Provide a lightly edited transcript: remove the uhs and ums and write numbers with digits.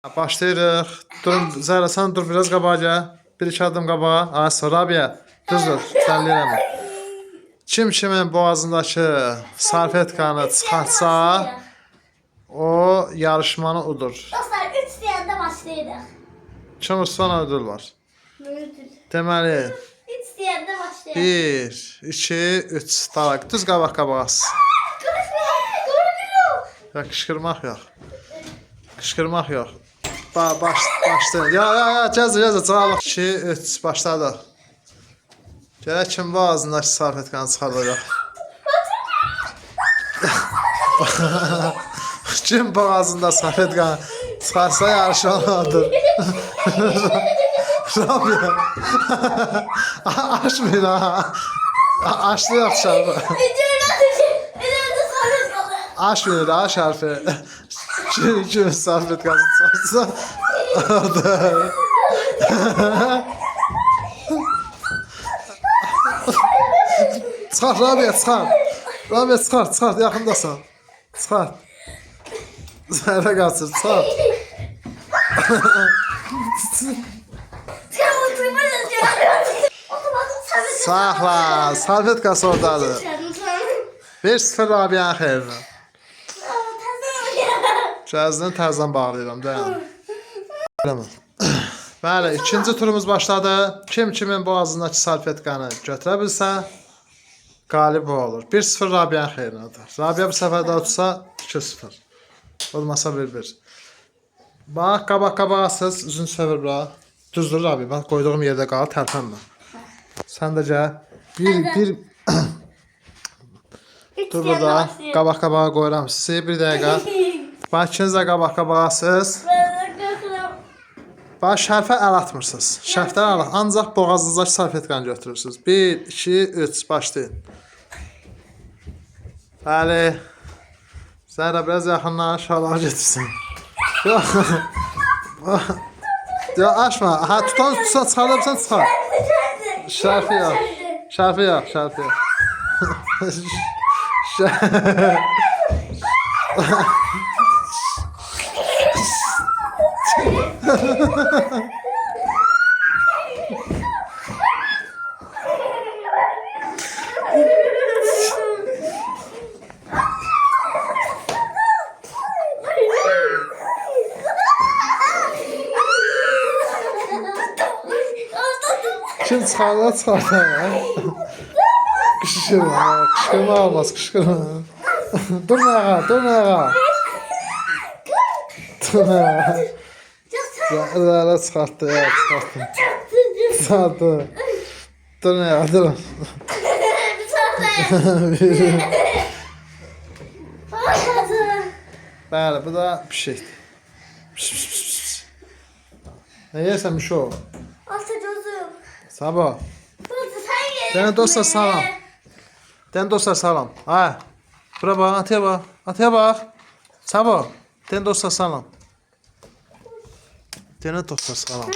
Başlayırıq. Durun, Zəhra sən dur biraz qabağa gəl. Bir iki adım qabağa. Rabia, düz dur. Sənliyirəm. Kim kimin boğazındakı salfetkanı çıxartsa, o yarışmanı udur. Dostlar 3 deyəndə başlayırıq. Kim sonra ödül var. Deməli, 3 deyəndə başlayırıq. 1, 2, 3. Dalaq. Düz qabaq qabağa. Ya qışqırmaq yox. Qışqırmaq yox. Başlayın. Ya, gəzir, cavab. 2, 3, başladıq. Gələk kim boğazındakı salfetkanı çıxardacaq. Kim boğazında salfetkanı çıxarsa yarışmalıdır. Rabia. Açmayın ha. Açlıyaq şarfı. Açmayın ha şarfı. Kim salfetkanı çıxarsa. Çıxar Rabia, çıxar. Rabia çıxar, yaxındasan. Çıxar. Zəhra qaçır, çıxar. Saxla, salfetkası oradadır. 1-0 Rabia'nın xeyrinə. Cəzini təzdən bağlayıram, dayan. Bəli, ikinci turumuz başladı. Kim kimin boğazındakı salfetkanı götürə bilsə, qalib o olur. 1-0 Rabia'nın xeyrinədir. Rabia bu səfər də tutsa 2-0. Olmasa 1-1. Bax, qabaq-qabaqsız, üzün çevir bura. Düzdür Rabia, mən qoyduğum yerdə qal, tərpənmə. Sən də gəl. Dur burada, qabaq-qabağa qoyuram sizi, bir dəqiqə. Bax, ikiniz də qabaq-qabaqsız. Bax, şərfə əl atmırsınız. Şərfdən əl atmırsınız. Ancaq boğazınızdakı salfetkanı götürürsünüz. 1, 2, 3, başlayın. Bəli. Zəhra biraz yaxından aşağıya getirsin. Yox. Yox, açma. Ha, tutan tutsa çıxarırsan çıxar. Şərfi yox. Şərfi yox, şərfi yox. Kim çıxarda çıxarda. Qışqırma, qışqırma olmaz, qışqırma. Durma ağa, durma ağa. Durma ağa. Zəhra çıxartdı, çıxartdı. Çıxartdı. Durma ağa, durma. Bəli, bu da pişikdir. Ne yersən bir şey o? Sabah. Dene dostlar salam. Den dostlar salam. Ha. Bura bak, atıya bak. Atıya bak. Sabah. Den dostlar salam. Dene dostlar salam.